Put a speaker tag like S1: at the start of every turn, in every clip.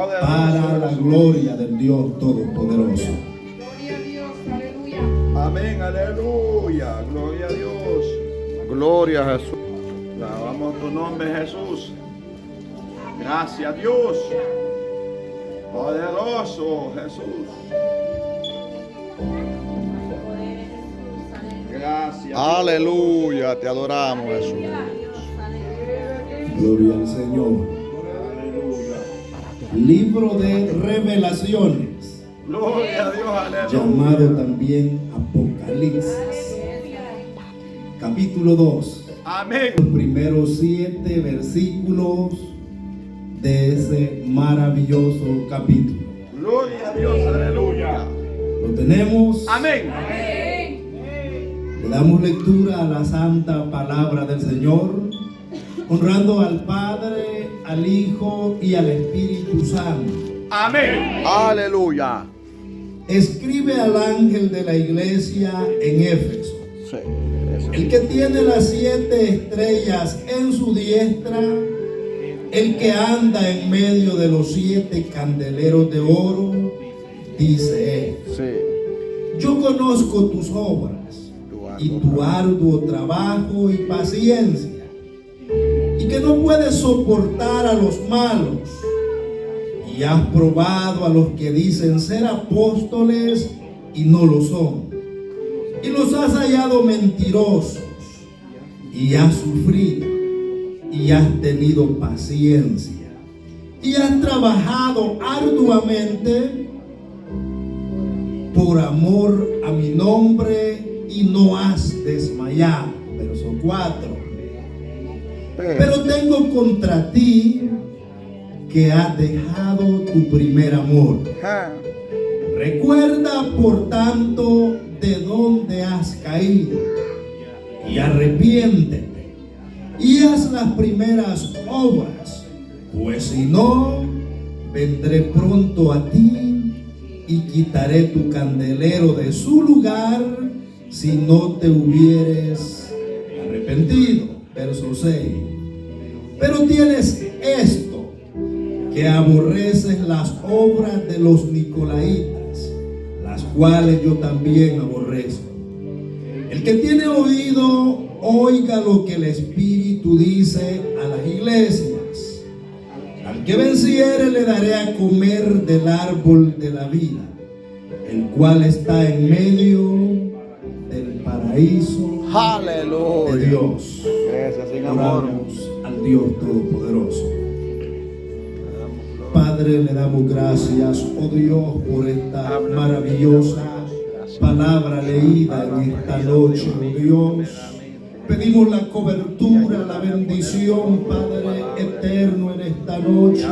S1: para la gloria del Dios Todopoderoso.
S2: Gloria a Dios, aleluya.
S3: Amén, aleluya. Gloria a Dios. Gloria a Jesús. Alabamos tu nombre, Jesús. Gracias, Dios. Poderoso Jesús. Gracias.
S4: Aleluya, te adoramos, Jesús.
S1: Gloria al Señor. Libro de Revelaciones,
S3: Gloria a Dios, aleluya.
S1: llamado también Apocalipsis, capítulo 2.
S3: Amén.
S1: Los primeros 7 versículos de ese maravilloso capítulo.
S3: Gloria a Dios, aleluya.
S1: Lo tenemos.
S3: Amén.
S1: Le damos lectura a la santa palabra del Señor, honrando al Padre, al Hijo y al Espíritu Santo.
S3: Amén.
S4: Aleluya.
S1: Escribe al ángel de la iglesia en Éfeso,
S4: Sí.
S1: el que tiene las 7 estrellas en su diestra, el que anda en medio de los 7 candeleros de oro, dice él:
S4: Sí.
S1: yo conozco tus obras y tu arduo trabajo y paciencia, y que no puedes soportar a los malos, y has probado a los que dicen ser apóstoles y no lo son, y los has hallado mentirosos, y has sufrido, y has tenido paciencia, y has trabajado arduamente por amor a mi nombre, y no has desmayado. Verso 4. Pero tengo contra ti que has dejado tu primer amor. Recuerda, por tanto, de dónde has caído, y arrepiéntete, y haz las primeras obras, pues si no, vendré pronto a ti y quitaré tu candelero de su lugar si no te hubieres arrepentido. Verso 6. Pero tienes esto, que aborreces las obras de los nicolaitas, las cuales yo también aborrezco. El que tiene oído, oiga lo que el Espíritu dice a las iglesias. Al que venciere le daré a comer del árbol de la vida, el cual está en medio del paraíso
S4: Aleluya.
S1: de Dios.
S4: Gracias, sin amor.
S1: Oramos al Dios Todopoderoso. Padre, le damos gracias, oh Dios, por esta maravillosa palabra leída en esta noche, oh Dios. Pedimos la cobertura, la bendición, Padre eterno, en esta noche.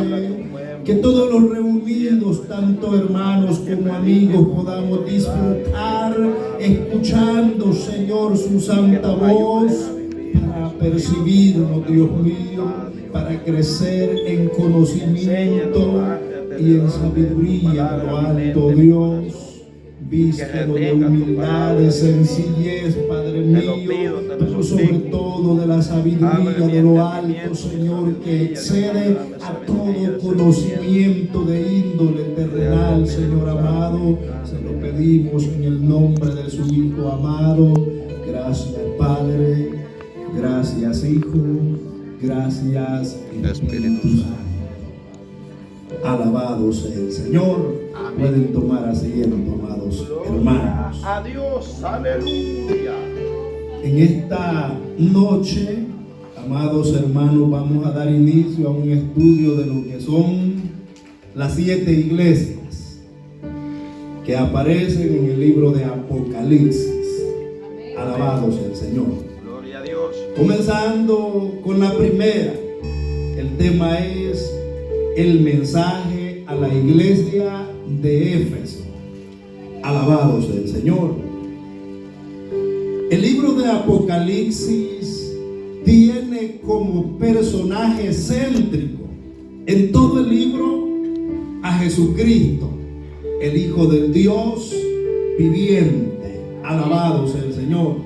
S1: Que todos los reunidos, tanto hermanos como amigos, podamos disfrutar, escuchando, Señor, su santa voz, para percibirnos, Dios mío, para crecer en conocimiento y en sabiduría de lo alto, Dios. Vístelo de humildad, de sencillez, Padre mío, pero sobre todo de la sabiduría de lo alto, Señor, que excede a todo conocimiento de índole terrenal, Señor amado. Se lo pedimos en el nombre de su Hijo amado. Gracias, Padre. Gracias, Hijo. Gracias, Espíritu Santo. Alabado sea el Señor. Pueden tomar asiento, amados hermanos.
S3: A Dios, aleluya.
S1: En esta noche, amados hermanos, vamos a dar inicio a un estudio de lo que son las 7 iglesias que aparecen en el libro de Apocalipsis. Alabado sea el Señor.
S3: Gloria a Dios.
S1: Comenzando con la primera, el tema es el mensaje a la iglesia de Éfeso. Alabado sea el Señor. El libro de Apocalipsis tiene como personaje céntrico en todo el libro a Jesucristo, el Hijo del Dios viviente. Alabado sea el Señor.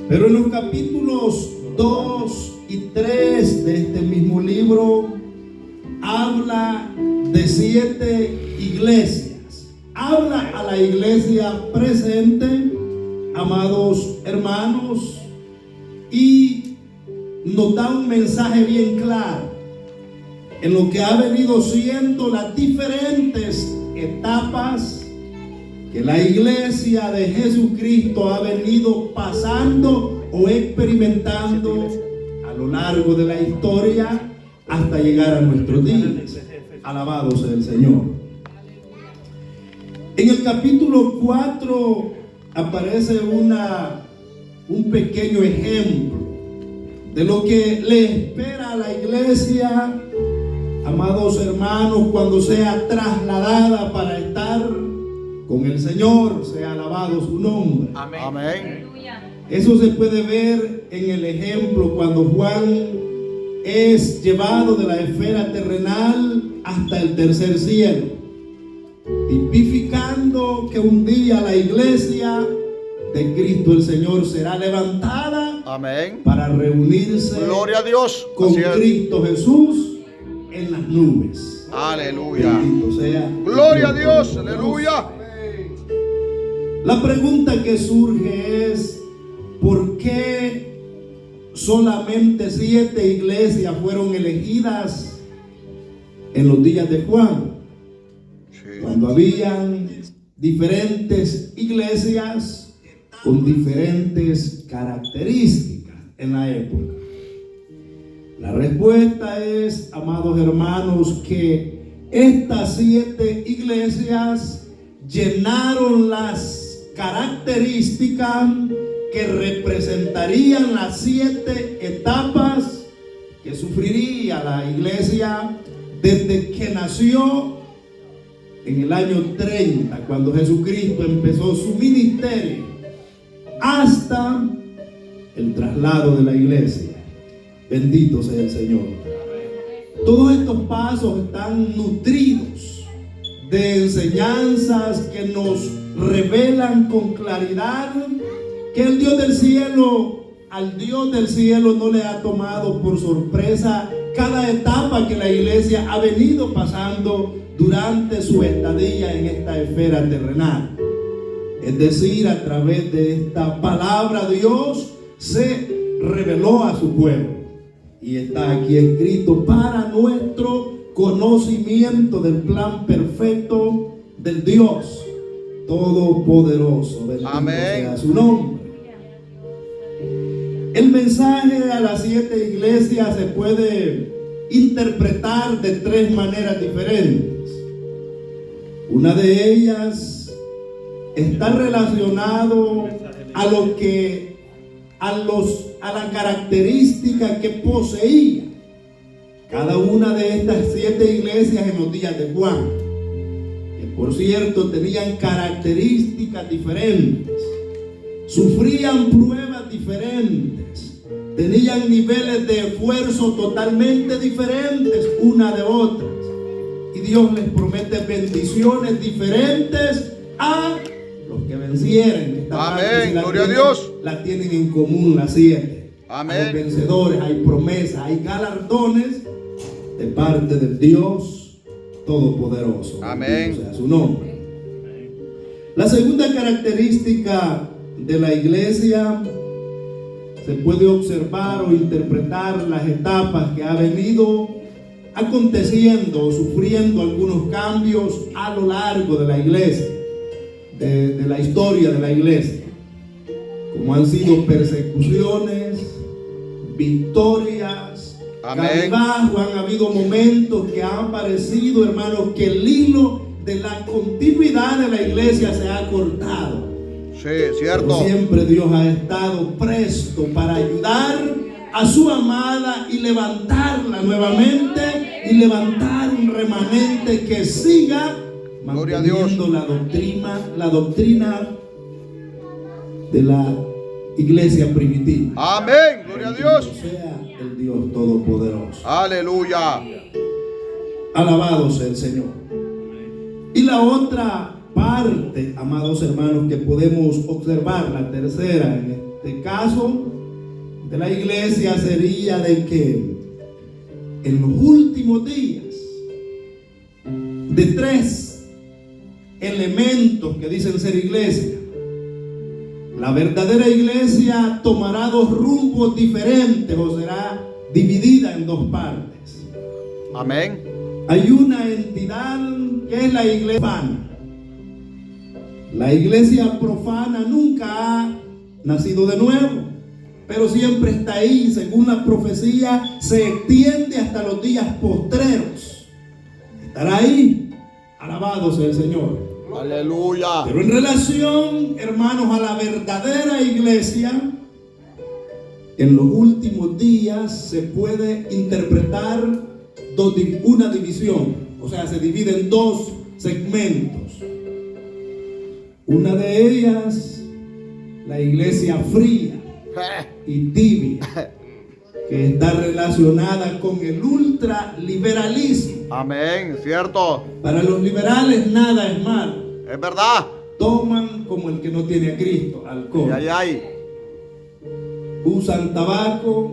S1: Pero en los capítulos 2 y 3 de este mismo libro habla de 7 iglesias. Habla a la iglesia presente, amados hermanos, y nos da un mensaje bien claro en lo que ha venido siendo las diferentes etapas que la iglesia de Jesucristo ha venido pasando o experimentando a lo largo de la historia hasta llegar a nuestros días. Alabado sea el Señor. En el capítulo 4 aparece un pequeño ejemplo de lo que le espera a la iglesia, amados hermanos, cuando sea trasladada para estar con el Señor. Sea alabado su nombre.
S4: Amén. Amén.
S1: Eso se puede ver en el ejemplo cuando Juan es llevado de la esfera terrenal hasta el tercer cielo, tipificando que un día la iglesia de Cristo el Señor será levantada.
S4: Amén.
S1: Para reunirse,
S4: gloria a Dios,
S1: con Cristo Jesús en las nubes.
S4: Aleluya.
S1: Bendito sea.
S4: Gloria a Dios. Aleluya.
S1: La pregunta que surge es: ¿por qué solamente 7 iglesias fueron elegidas en los días de Juan?
S4: Sí.
S1: Cuando habían diferentes iglesias con diferentes características en la época. La respuesta es, amados hermanos, que estas 7 iglesias llenaron las características que representarían las 7 etapas que sufriría la iglesia desde que nació en el año 30, cuando Jesucristo empezó su ministerio, hasta el traslado de la iglesia. Bendito sea el Señor. Todos estos pasos están nutridos de enseñanzas que nos revelan con claridad que el Dios del cielo, al Dios del cielo no le ha tomado por sorpresa cada etapa que la iglesia ha venido pasando durante su estadía en esta esfera terrenal. Es decir, a través de esta palabra Dios se reveló a su pueblo y está aquí escrito para nuestro conocimiento del plan perfecto del Dios Todopoderoso. Bendito sea su nombre. El mensaje a las 7 iglesias se puede interpretar de 3 maneras diferentes. Una de ellas está relacionado a la característica que poseía cada una de estas 7 iglesias en los días de Juan, que por cierto tenían características diferentes, sufrían pruebas diferentes, tenían niveles de esfuerzo totalmente diferentes una de otras, y Dios les promete bendiciones diferentes a los que vencieren.
S4: Amén. Gloria a Dios.
S1: La tienen en común las 7.
S4: Amén.
S1: Hay vencedores, hay promesas, hay galardones de parte del Dios Todopoderoso.
S4: Amén.
S1: O sea, su nombre. La segunda característica de la iglesia se puede observar o interpretar las etapas que ha venido aconteciendo o sufriendo algunos cambios a lo largo de la iglesia, de la historia de la iglesia, como han sido persecuciones, victorias, cautivados. Han habido momentos que han parecido, hermanos, que el hilo de la continuidad de la iglesia se ha cortado.
S4: Sí, cierto.
S1: Pero siempre Dios ha estado presto para ayudar a su amada y levantarla nuevamente, y levantar un remanente que siga manteniendo la doctrina de la iglesia primitiva.
S4: Amén. Gloria a Dios.
S1: Sea el Dios Todopoderoso.
S4: Aleluya.
S1: Alabado sea el Señor. Y la otra parte, amados hermanos, que podemos observar, la tercera en este caso de la iglesia, sería de que en los últimos días de 3 elementos que dicen ser iglesia. La verdadera iglesia tomará 2 rumbos diferentes o será dividida en 2 partes.
S4: Amén.
S1: Hay una entidad que es la iglesia profana. La iglesia profana nunca ha nacido de nuevo, pero siempre está ahí. Según la profecía, se extiende hasta los días postreros. Estará ahí. Alabado sea el Señor.
S4: Aleluya.
S1: Pero en relación, hermanos, a la verdadera iglesia, en los últimos días se puede interpretar una división. O sea, se divide en 2 segmentos. Una de ellas, la iglesia fría y tibia, que está relacionada con el ultraliberalismo.
S4: Amén. Cierto.
S1: Para los liberales nada es malo.
S4: Es verdad.
S1: Toman como el que no tiene a Cristo, alcohol.
S4: Ay.
S1: Usan tabaco,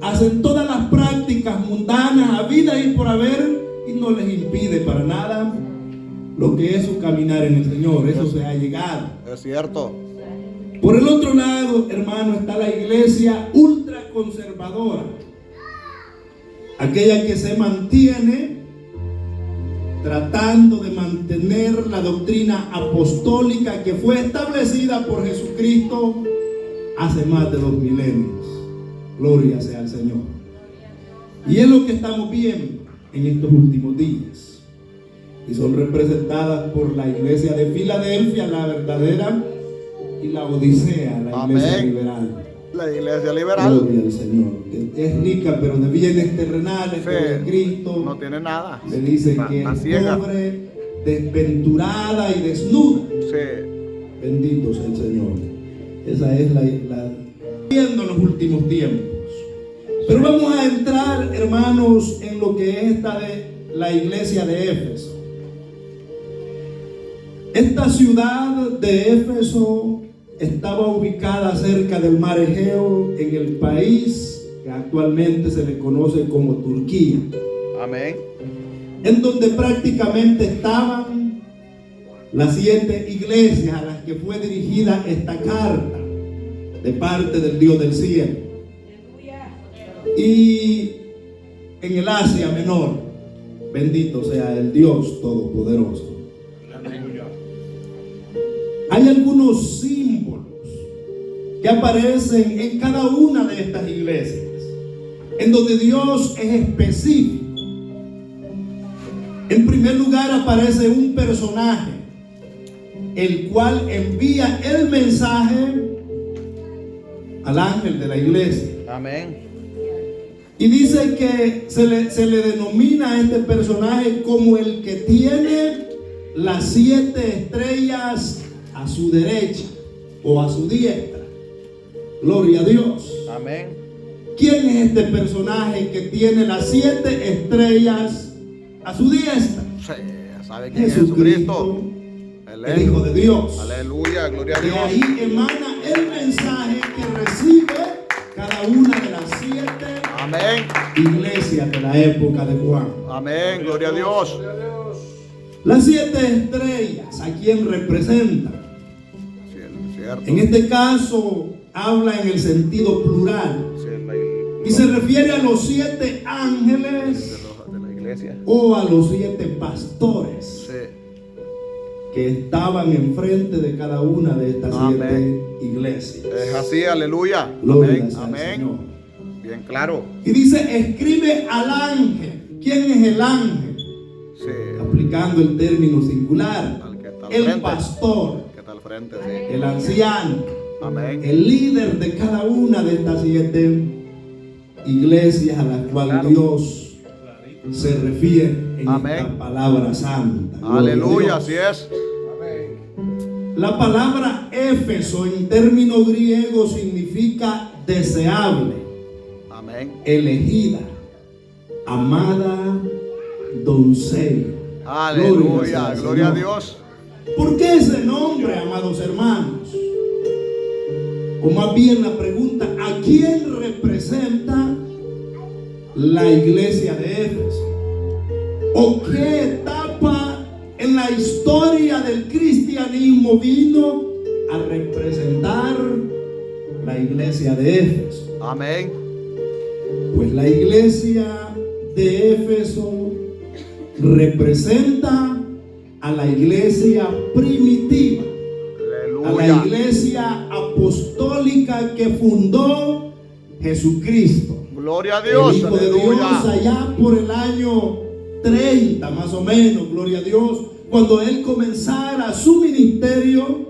S1: hacen todas las prácticas mundanas habidas y por haber, y no les impide para nada lo que es su caminar en el Señor. Eso se ha llegado.
S4: Es cierto.
S1: Por el otro lado, hermano, está la iglesia ultraconservadora, aquella que se mantiene tratando de mantener la doctrina apostólica que fue establecida por Jesucristo hace más de 2 milenios. Gloria sea al Señor. Y es lo que estamos viendo en estos últimos días. Y son representadas por la iglesia de Filadelfia, la verdadera, y la Odisea, la iglesia
S4: Amén.
S1: liberal.
S4: La iglesia liberal.
S1: Gloria al Señor, que es rica pero de bienes terrenales,
S4: Sí.
S1: pero de Cristo
S4: No tiene nada.
S1: le dice que
S4: Está
S1: es
S4: ciega.
S1: pobre, desventurada y desnuda.
S4: Sí.
S1: Bendito sea el Señor. Esa es la viendo en los últimos tiempos. Pero vamos a entrar, hermanos, en lo que es esta de la iglesia de Éfeso. Esta ciudad de Éfeso estaba ubicada cerca del mar Egeo, en el país que actualmente se le conoce como Turquía,
S4: Amén.
S1: en donde prácticamente estaban las 7 iglesias a las que fue dirigida esta carta de parte del Dios del cielo. Y en el Asia Menor, bendito sea el Dios Todopoderoso. Hay algunos símbolos que aparecen en cada una de estas iglesias, en donde Dios es específico. En primer lugar aparece un personaje, el cual envía el mensaje al ángel de la iglesia.
S4: Amén.
S1: Y dice que se le denomina a este personaje como el que tiene las 7 estrellas a su derecha o a su diestra. Gloria a Dios.
S4: Amén.
S1: ¿Quién es este personaje que tiene las 7 estrellas a su diestra?
S4: Sí, ¿sabe quién es Jesucristo?
S1: El Hijo de Dios.
S4: Aleluya, gloria a
S1: De
S4: Dios.
S1: ahí emana el mensaje que recibe cada una de las 7
S4: Amén.
S1: iglesias de la época de Juan.
S4: Amén, gloria a Dios.
S1: Las 7 estrellas, ¿a quién representan?
S4: Sí, cierto.
S1: En este caso habla en el sentido plural
S4: Sí,
S1: y se refiere a los 7 ángeles
S4: de la iglesia.
S1: o a los 7 pastores
S4: Sí.
S1: que estaban enfrente de cada una de estas 7
S4: Amén.
S1: iglesias.
S4: Es así, aleluya.
S1: Gloria
S4: Amén.
S1: sea al
S4: Amén.
S1: Señor.
S4: Bien claro.
S1: Y dice, escribe al ángel. ¿Quién es el ángel?
S4: Sí.
S1: Aplicando el término singular.
S4: Al que está al
S1: El
S4: frente.
S1: pastor,
S4: ¿Qué tal frente? Sí.
S1: el anciano,
S4: Amén.
S1: el líder de cada una de estas 7 iglesias a las cuales
S4: Claro.
S1: Dios se refiere en
S4: Amén.
S1: esta palabra santa. Gloria a
S4: Aleluya,
S1: Dios.
S4: así es.
S1: La palabra Éfeso en término griego significa deseable,
S4: Amén.
S1: elegida, amada, doncella.
S4: Aleluya, gloria a Dios.
S1: ¿Por qué ese nombre, amados hermanos? O más bien la pregunta, ¿a quién representa la iglesia de Éfeso? ¿O qué etapa en la historia del cristianismo vino a representar la iglesia de Éfeso.
S4: Amén.
S1: Pues la iglesia de Éfeso representa a la iglesia primitiva, a la
S4: Aleluya.
S1: iglesia apostólica que fundó Jesucristo.
S4: Gloria a
S1: El
S4: Dios.
S1: Hijo de Dios
S4: Aleluya.
S1: allá por el año 30 más o menos, gloria a Dios, cuando Él comenzara su ministerio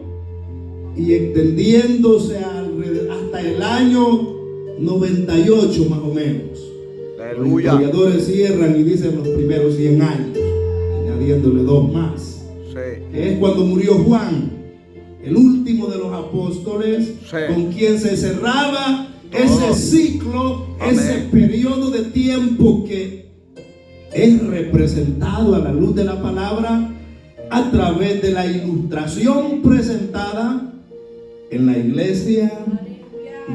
S1: y extendiéndose hasta el año 98 más o menos. Los
S4: Aleluya.
S1: historiadores cierran y dicen los primeros 100 años, añadiéndole 2 más.
S4: Sí.
S1: Que es cuando murió Juan, el último de los apóstoles,
S4: Sí.
S1: con quien se cerraba
S4: Todo.
S1: ese ciclo,
S4: Amén.
S1: ese periodo de tiempo que es representado a la luz de la palabra a través de la ilustración presentada en la iglesia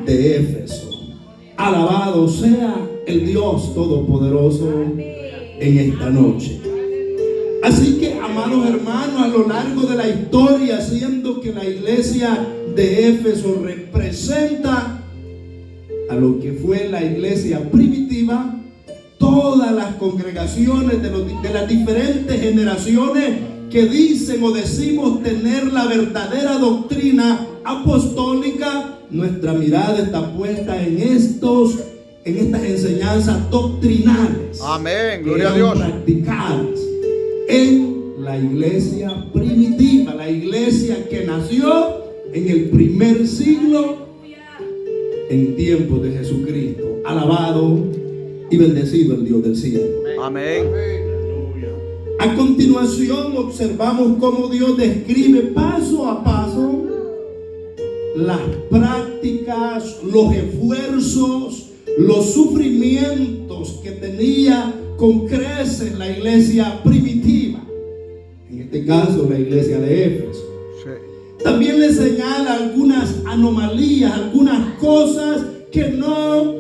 S1: de Éfeso. Alabado sea el Dios Todopoderoso en esta noche. Así que, amados hermanos, a lo largo de la historia, siendo que la iglesia de Éfeso representa a lo que fue la iglesia primitiva, todas las congregaciones de las diferentes generaciones que dicen o decimos tener la verdadera doctrina apostólica, nuestra mirada está puesta en estas enseñanzas doctrinales.
S4: Amén.
S1: Que
S4: Gloria a
S1: eran
S4: Dios.
S1: practicadas en la iglesia primitiva, la iglesia que nació en el primer siglo en tiempos de Jesucristo. Alabado y bendecido el Dios del cielo.
S4: Amén.
S1: A continuación observamos cómo Dios describe paso a paso las prácticas, los esfuerzos, los sufrimientos que tenía con creces la iglesia primitiva. En este caso, la iglesia de Éfeso.
S4: Sí.
S1: También le señala algunas anomalías, algunas cosas que no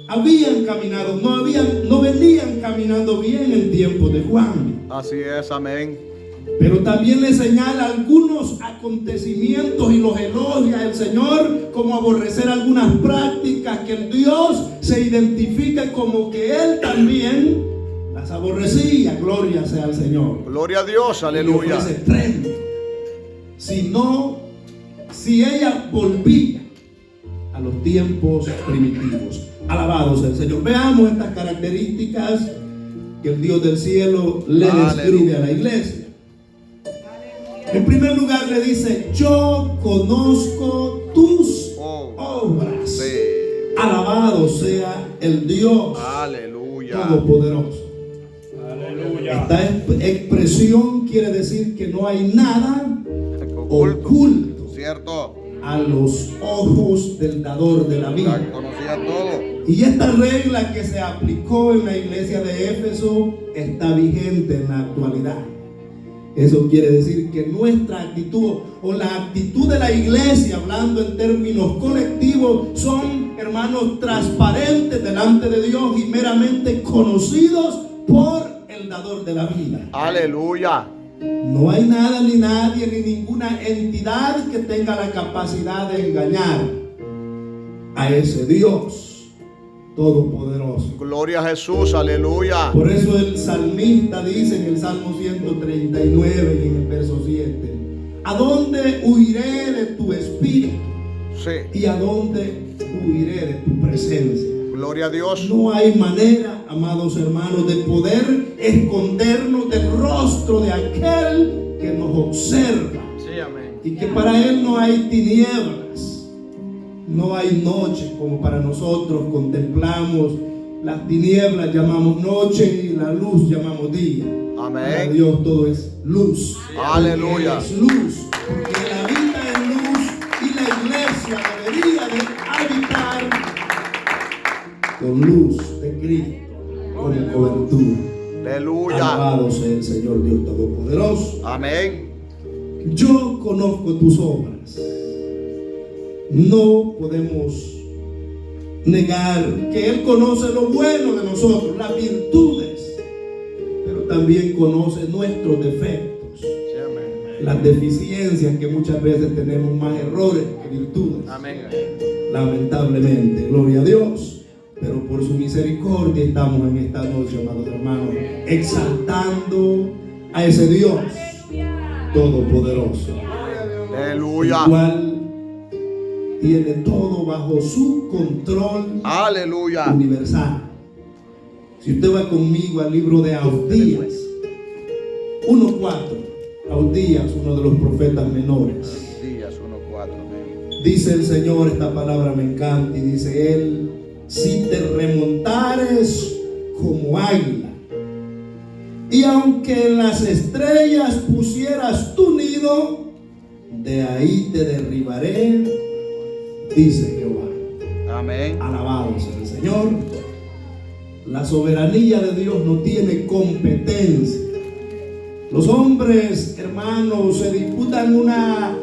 S1: habían caminado, no venían caminando bien en tiempos de Juan.
S4: Así es. Amén.
S1: Pero también le señala algunos acontecimientos y los elogia el Señor, como aborrecer algunas prácticas que el Dios se identifica como que Él también las aborrecía. Gloria sea al Señor.
S4: Gloria a Dios.
S1: Y
S4: Aleluya.
S1: ofrece premio. Si ella volvía a los tiempos primitivos. Alabado sea el Señor. Veamos estas características que el Dios del cielo le describe a la iglesia. En primer lugar le dice: yo conozco tus obras.
S4: Sí.
S1: Alabado sea el Dios
S4: Aleluya.
S1: Todopoderoso.
S3: Aleluya.
S1: Esta expresión quiere decir que no hay nada oculto
S4: Cierto.
S1: a los ojos del dador de la vida.
S4: La conocía todo.
S1: Y esta regla que se aplicó en la iglesia de Éfeso está vigente en la actualidad. Eso quiere decir que nuestra actitud o la actitud de la iglesia, hablando en términos colectivos, son, hermanos, transparentes delante de Dios y meramente conocidos por el dador de la vida.
S4: Aleluya.
S1: No hay nada ni nadie ni ninguna entidad que tenga la capacidad de engañar a ese Dios Todopoderoso.
S4: Gloria a Jesús. Aleluya.
S1: Por eso el salmista dice en el Salmo 139 y en el verso 7: ¿a dónde huiré de tu espíritu?
S4: Sí.
S1: ¿Y a dónde huiré de tu presencia?
S4: Gloria a Dios.
S1: No hay manera, amados hermanos, de poder escondernos del rostro de aquel que nos observa.
S3: Sí, amén.
S1: Y que para Él no hay tinieblas, no hay noche como para nosotros. Contemplamos las tinieblas, llamamos noche, y la luz llamamos día. Para
S4: Amén.
S1: Dios todo es luz.
S4: Aleluya.
S1: Él es luz, porque Él habita en luz y la iglesia debería de habitar con luz de Cristo como cobertura.
S4: Aleluya.
S1: Alabado sea el Señor Dios Todopoderoso.
S4: Amén.
S1: Yo conozco tus obras. No podemos negar que Él conoce lo bueno de nosotros, las virtudes, pero también conoce nuestros defectos. las deficiencias que muchas veces tenemos, más errores que virtudes.
S3: Amén.
S1: Lamentablemente, gloria a Dios. Pero por su misericordia estamos en esta noche, amados hermanos, exaltando a ese Dios todopoderoso,
S4: Aleluya.
S1: el cual tiene todo bajo su control
S4: Aleluya.
S1: universal. Si usted va conmigo al libro de Ausdías 1:4, Ausdías, uno de los profetas menores,
S3: Días 1:4. Amén.
S1: dice el Señor, esta palabra me encanta, y dice Él: si te remontares como águila, y aunque en las estrellas pusieras tu nido, de ahí te derribaré, dice Jehová.
S3: Amén.
S1: Alabado sea el Señor. La soberanía de Dios no tiene competencia. Los hombres, hermanos, se disputan una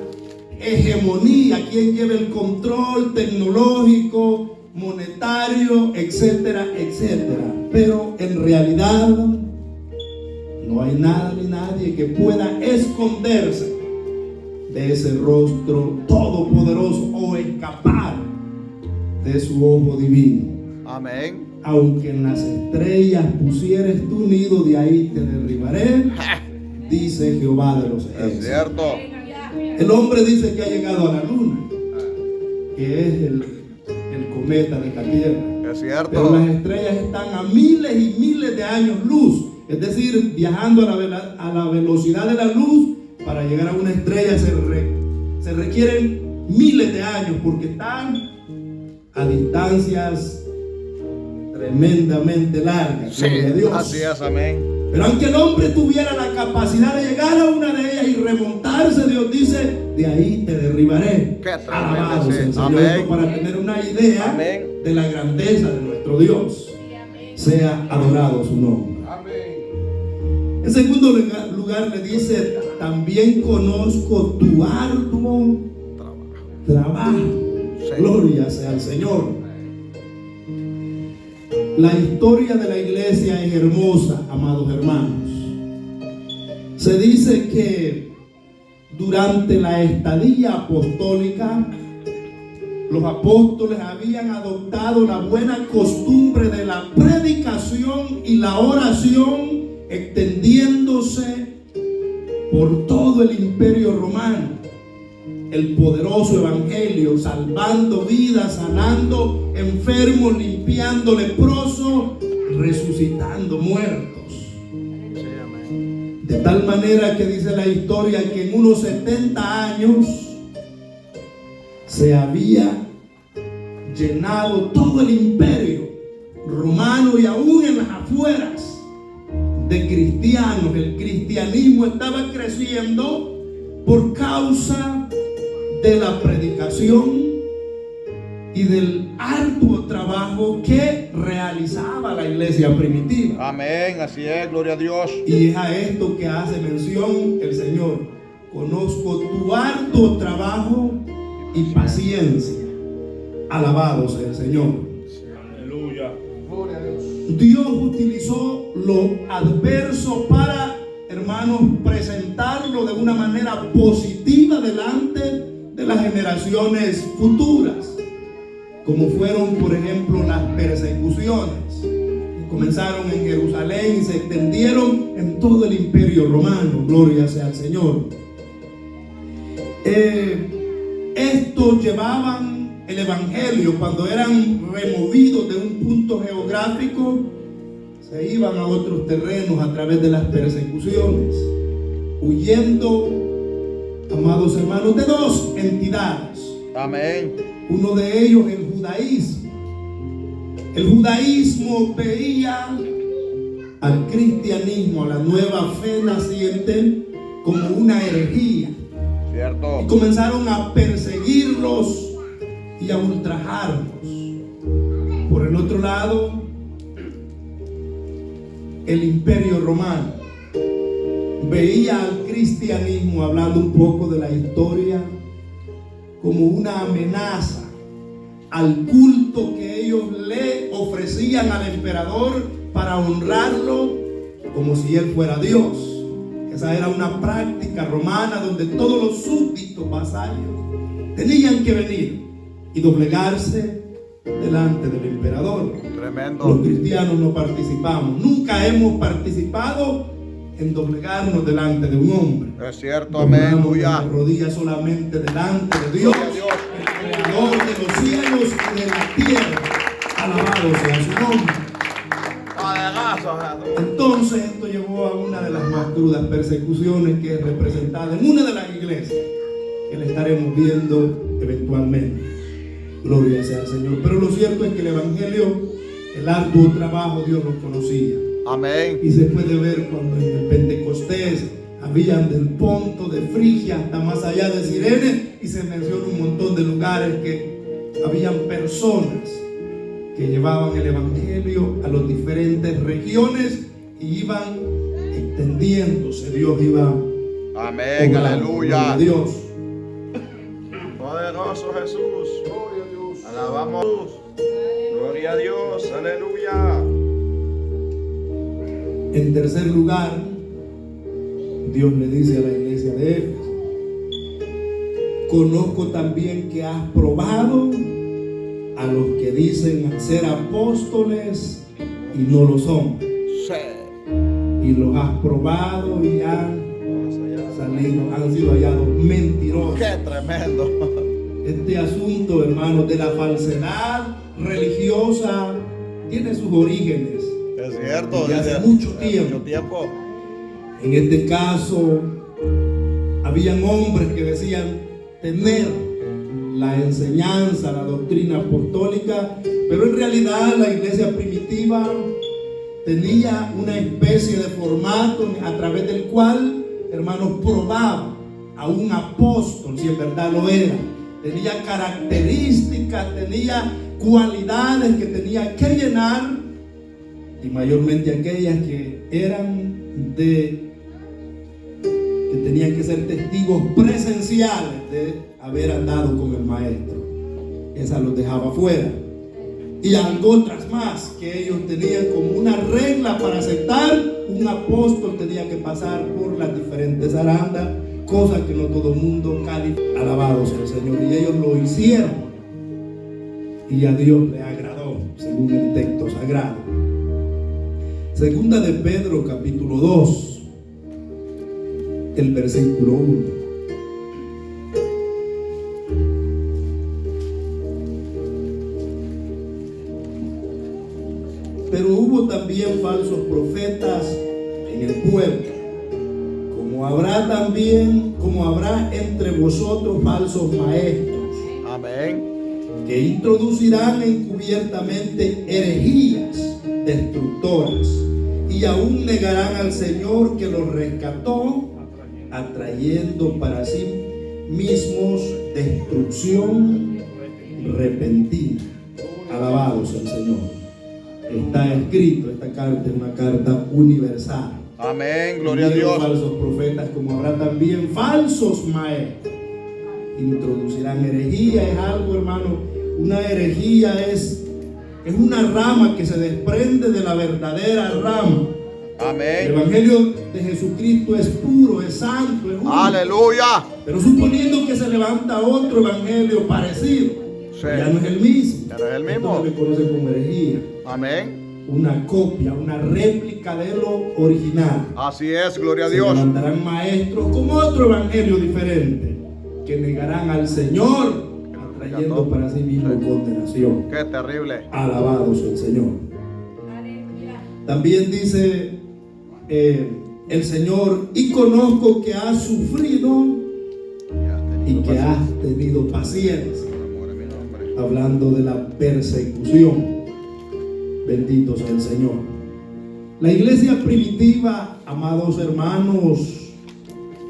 S1: hegemonía, quién lleva el control tecnológico, monetario, etcétera, etcétera. Pero en realidad no hay nada ni nadie que pueda esconderse de ese rostro todopoderoso o escapar de su ojo divino.
S4: Amén.
S1: Aunque en las estrellas pusieres tu nido, de ahí te derribaré, dice Jehová de los
S4: Es
S1: ejércitos.
S4: cierto.
S1: El hombre dice que ha llegado a la luna, que es el cometa de esta tierra.
S4: Es
S1: Pero
S4: cierto.
S1: las estrellas están a miles y miles de años luz. Es decir, viajando a la velocidad de la luz, para llegar a una estrella se requieren miles de años, porque están a distancias tremendamente largas.
S4: Sí,
S1: Gloria a Dios.
S4: así es, amén.
S1: Pero aunque el hombre tuviera la capacidad de llegar a una de ellas y remontarse, Dios dice: de ahí te derribaré.
S4: Qué tremendo,
S1: Alabado sea el
S4: sí.
S1: Señor.
S4: Amén.
S1: Esto para tener una idea
S4: Amén.
S1: de la grandeza de nuestro Dios. Sea adorado su nombre. En segundo lugar le dice: también conozco tu arduo trabajo.
S4: Sí.
S1: Gloria sea al Señor. La historia de la iglesia es hermosa, amados hermanos. Se dice que durante la estadía apostólica, los apóstoles habían adoptado la buena costumbre de la predicación y la oración, extendiéndose por todo el imperio romano. El poderoso evangelio, salvando vidas, sanando enfermos, limpiando leprosos, resucitando muertos. De tal manera que dice la historia que en unos 70 años se había llenado todo el imperio romano, y aún en las afueras, de cristianos. El cristianismo estaba creciendo por causa de la predicación y del arduo trabajo que realizaba la iglesia primitiva.
S4: Amén. Así es. Gloria a Dios.
S1: Y es a esto que hace mención el Señor: conozco tu arduo trabajo y paciencia. Alabado sea el Señor.
S3: Aleluya.
S1: Dios utilizó lo adverso para, hermanos, presentarlo de una manera positiva delante de las generaciones futuras, como fueron, por ejemplo, las persecuciones que comenzaron en Jerusalén y se extendieron en todo el imperio romano. Gloria sea al Señor. Estos llevaban el evangelio cuando eran removidos de un punto geográfico, se iban a otros terrenos a través de las persecuciones, huyendo, amados hermanos, de dos entidades.
S4: Amén.
S1: Uno de ellos, el judaísmo. El judaísmo veía al cristianismo, a la nueva fe naciente, como una herejía.
S4: Cierto.
S1: Y comenzaron a perseguirlos y a ultrajarlos. Por el otro lado, el imperio romano veía al cristianismo, hablando un poco de la historia, como una amenaza al culto que ellos le ofrecían al emperador para honrarlo como si él fuera Dios. Esa era una práctica romana donde todos los súbditos vasallos tenían que venir y doblegarse delante del emperador.
S4: Tremendo.
S1: Los cristianos no participamos, nunca hemos participado en doblegarnos delante de un hombre.
S4: Es cierto, amén,
S1: Doblamos
S4: aleluya.
S1: las rodillas solamente delante de Dios,
S4: Gloria a Dios.
S1: el creador de los cielos y de la tierra. Alabado sea su nombre.
S3: Adelgazo, Jesús.
S1: Entonces esto llevó a una de las más crudas persecuciones que es representada en una de las iglesias, que le estaremos viendo eventualmente. Gloria sea al Señor. Pero lo cierto es que el Evangelio, el arduo trabajo, Dios lo conocía.
S4: Amén.
S1: Y se puede ver cuando en el Pentecostés habían del Ponto, de Frigia, hasta más allá de Cirene, y se menciona un montón de lugares que habían personas que llevaban el Evangelio a las diferentes regiones y iban extendiéndose. Dios iba
S4: Amén,
S1: obrando.
S4: aleluya.
S1: Gloria a Dios.
S3: Poderoso Jesús. Gloria a Dios. Alabamos. Gloria a Dios. Aleluya.
S1: En tercer lugar, Dios le dice a la iglesia de Éfeso: conozco también que has probado a los que dicen ser apóstoles y no lo son.
S4: Sí.
S1: Y los has probado y han sido hallados mentirosos.
S4: Qué tremendo.
S1: Este asunto, hermanos, de la falsedad religiosa tiene sus orígenes
S4: Es cierto.
S1: desde hace
S4: desde
S1: mucho
S4: mucho
S1: tiempo.
S4: tiempo.
S1: En este caso, habían hombres que decían tener la enseñanza, la doctrina apostólica, pero en realidad la iglesia primitiva tenía una especie de formato a través del cual, hermanos, probaba a un apóstol si en verdad lo era. Tenía características, tenía cualidades que tenía que llenar, y mayormente aquellas que eran que tenían que ser testigos presenciales de haber andado con el maestro. Esa los dejaba fuera. Y algo otras más que ellos tenían como una regla para aceptar: un apóstol tenía que pasar por las diferentes arandas, cosas que no todo el mundo califica. Alabado sea el Señor. Y ellos lo hicieron, y a Dios le agradó, según el texto sagrado. Segunda de Pedro, capítulo 2, el versículo 1. Pero hubo también falsos profetas en el pueblo, como habrá entre vosotros falsos maestros,
S4: Amén.
S1: que introducirán encubiertamente herejías destructoras, y aún negarán al Señor que los rescató, atrayendo para sí mismos destrucción repentina. Alabado sea el Señor. Está escrito, esta carta es una carta universal.
S4: Amén, gloria a
S1: Vinieron
S4: Dios.
S1: falsos profetas, como habrá también falsos maestros. Introducirán herejía. Es algo, hermano, una herejía es una rama que se desprende de la verdadera rama. El
S4: Amén.
S1: Evangelio de Jesucristo es puro, es santo, es único.
S4: Aleluya.
S1: Pero suponiendo que se levanta otro evangelio parecido,
S4: Sí.
S1: ya no es el mismo.
S4: Ya no es el mismo.
S1: Esto se le conoce como herejía.
S4: Amén.
S1: Una copia, una réplica de lo original.
S4: Así es, gloria a
S1: Se
S4: Dios.
S1: levantarán maestros con otro evangelio diferente, que negarán al Señor, atrayendo para sí mismo condenación.
S4: Qué terrible.
S1: Alabado sea el Señor.
S2: Aleluya.
S1: También dice el Señor: y conozco que has sufrido y que has tenido paciencia.
S4: Amor a mi nombre.
S1: Hablando de la persecución. Bendito sea el Señor. La iglesia primitiva, amados hermanos,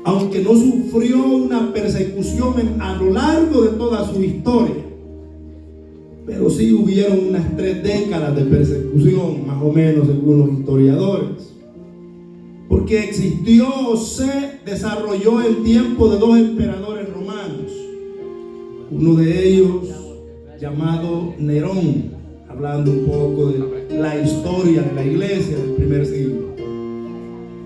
S1: aunque no sufrió una persecución a lo largo de toda su historia, pero sí hubieron unas 3 décadas de persecución, más o menos, según los historiadores, porque existió o se desarrolló el tiempo de 2 emperadores romanos, uno de ellos llamado Nerón, hablando un poco de la historia de la iglesia del primer siglo.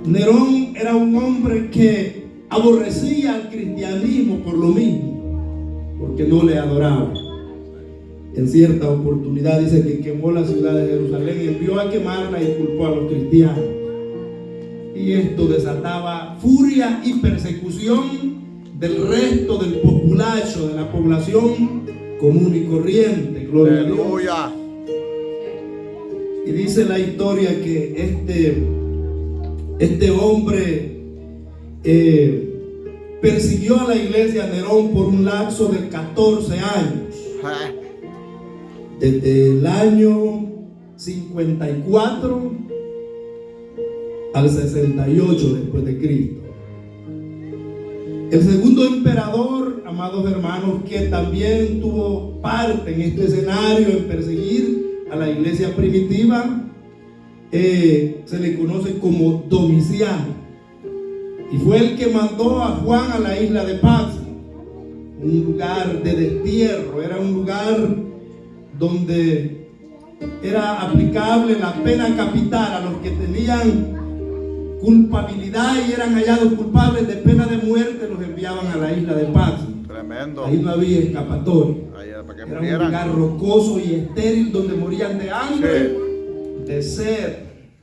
S1: Nerón era un hombre que aborrecía al cristianismo por lo mismo, porque no le adoraba. En cierta oportunidad dice que quemó la ciudad de Jerusalén, envió a quemarla y culpó a los cristianos. Y esto desataba furia y persecución del resto del populacho, de la población común y corriente. Gloria a Dios.
S4: Aleluya.
S1: Y dice la historia que este hombre persiguió a la iglesia Nerón por un lapso de 14 años. Desde el año 54 al 68 después de Cristo. El segundo emperador, amados hermanos, que también tuvo parte en este escenario en perseguir a la iglesia primitiva, se le conoce como Domiciano, y fue el que mandó a Juan a la isla de Patmos, un lugar de destierro. Era un lugar donde era aplicable la pena capital a los que tenían culpabilidad y eran hallados culpables de pena de muerte. Los enviaban a la isla de Patmos.
S4: Tremendo.
S1: Ahí no había escapatoria.
S4: Ahí era para que
S1: Era un
S4: murieran.
S1: lugar rocoso y estéril donde morían de hambre, de sed.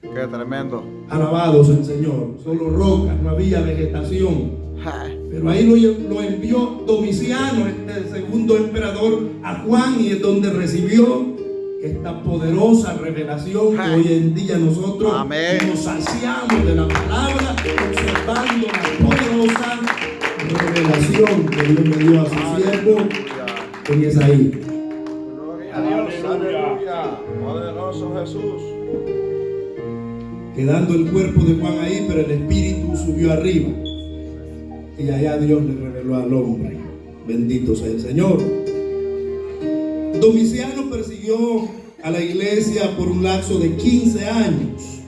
S4: Qué tremendo.
S1: Alabados el Señor. Solo rocas, no había vegetación. Pero ahí lo envió Domiciano, este segundo emperador, a Juan, y es donde recibió esta poderosa revelación que hoy en día nosotros
S4: Amén.
S1: nos saciamos de la palabra, observando la poderosa revelación que Dios le dio a su siervo en Isaías.
S3: Gloria a Dios. Aleluya. Poderoso Jesús.
S1: Quedando el cuerpo de Juan ahí, pero el espíritu subió arriba. Y allá Dios le reveló al hombre. Bendito sea el Señor. Domiciano persiguió a la iglesia por un lapso de 15 años.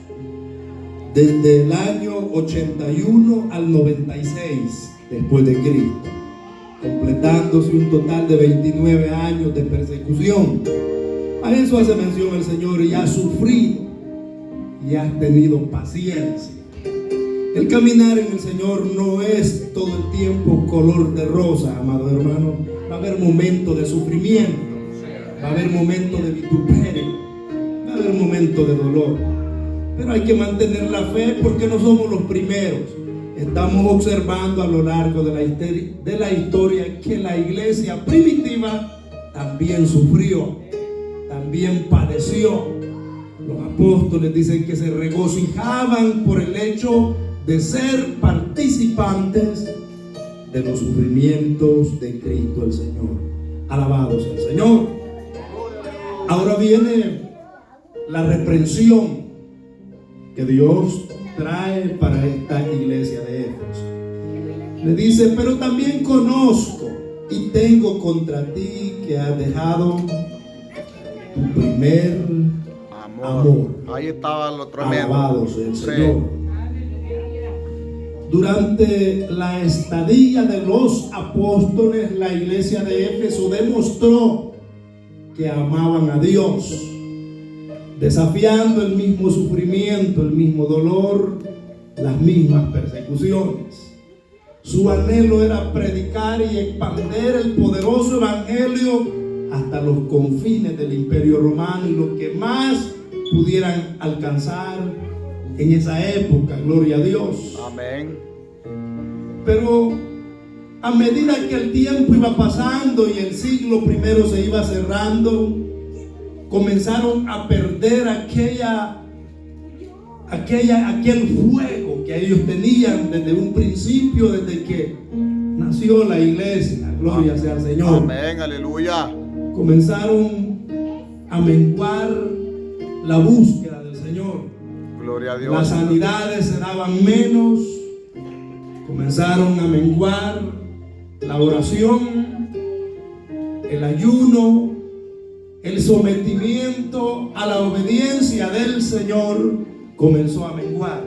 S1: Desde el año 81 al 96 después de Cristo. Completándose un total de 29 años de persecución. A eso hace mención el Señor, y ha sufrido y has tenido paciencia. El caminar en el Señor no es todo el tiempo color de rosa, amado hermano. Va a haber momentos de sufrimiento, va a haber momentos de vituperio, va a haber momentos de dolor. Pero hay que mantener la fe, porque no somos los primeros. Estamos observando a lo largo de la historia que la iglesia primitiva también sufrió, también padeció. Los apóstoles dicen que se regocijaban por el hecho de ser participantes de los sufrimientos de Cristo el Señor. Alabados el Señor. Ahora viene la reprensión que Dios trae para esta iglesia de Éfeso. Le dice: pero también conozco y tengo contra ti que has dejado tu primer amor.
S4: Ahí estaba lo tremendo.
S1: Alabados el
S4: Sí.
S1: Señor. Durante la estadía de los apóstoles, la iglesia de Éfeso demostró que amaban a Dios, desafiando el mismo sufrimiento, el mismo dolor, las mismas persecuciones. Su anhelo era predicar y expandir el poderoso evangelio hasta los confines del Imperio Romano y lo que más pudieran alcanzar en esa época. Gloria a Dios.
S4: Amén.
S1: Pero a medida que el tiempo iba pasando y el siglo primero se iba cerrando, comenzaron a perder aquel fuego que ellos tenían desde un principio, desde que nació la iglesia. Gloria sea al Señor.
S4: Amén, aleluya.
S1: Comenzaron a menguar la búsqueda del Señor.
S4: Gloria a Dios.
S1: Las sanidades se daban menos. Comenzaron a menguar la oración, el ayuno, el sometimiento a la obediencia del Señor comenzó a menguar.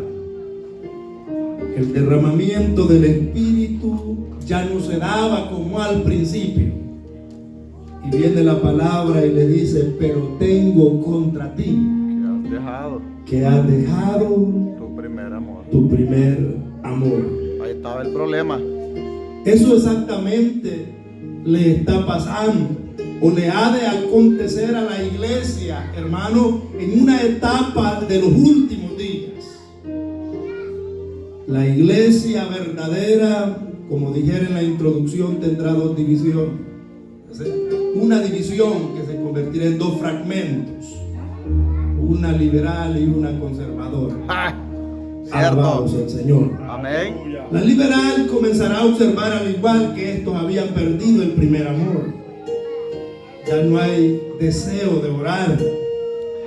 S1: El derramamiento del Espíritu ya no se daba como al principio. Y viene la palabra y le dice: pero tengo contra ti
S4: Que has dejado
S1: que has dejado
S4: tu primer amor.
S1: tu primer amor.
S4: Ahí estaba el problema.
S1: Eso exactamente le está pasando o le ha de acontecer a la iglesia, hermano, en una etapa de los últimos días. La iglesia verdadera, como dijera en la introducción, tendrá dos divisiones. Una división que se convertirá en dos fragmentos, una liberal y una conservadora. Alabado sea el Señor.
S4: Amén.
S1: La liberal comenzará a observar al igual que estos habían perdido el primer amor. Ya no hay deseo de orar,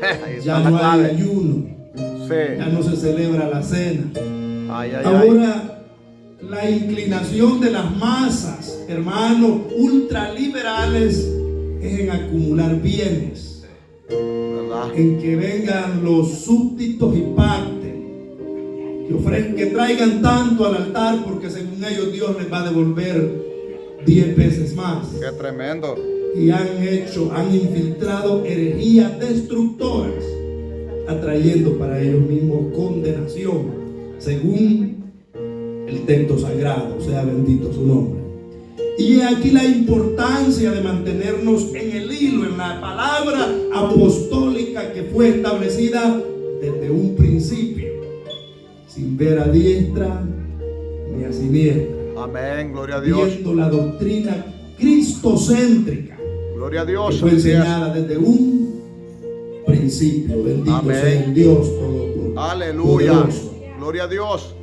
S4: Ahí está
S1: ya
S4: la
S1: no hay
S4: clave.
S1: ayuno, ya
S4: Sí.
S1: no se celebra la cena.
S4: Ay, ay, ay.
S1: Ahora la inclinación de las masas, hermanos, ultraliberales es en acumular bienes,
S4: ¿Verdad?
S1: en que vengan los súbditos y pacten, que traigan tanto al altar porque según ellos Dios les va a devolver 10 veces más.
S4: Qué tremendo.
S1: Y han infiltrado herejías destructoras, atrayendo para ellos mismos condenación, según el texto sagrado, sea bendito su nombre. Y aquí la importancia de mantenernos en el hilo, en la palabra apostólica que fue establecida desde un principio, sin ver a diestra ni a siniestra,
S4: Amén. Gloria a Dios.
S1: viendo la doctrina cristocéntrica
S4: Gloria a
S1: que
S4: Dios.
S1: fue
S4: Así es.
S1: enseñada desde un principio. Bendito
S4: Amén.
S1: sea el Dios todo
S4: Aleluya.
S1: poderoso.
S4: Gloria a Dios.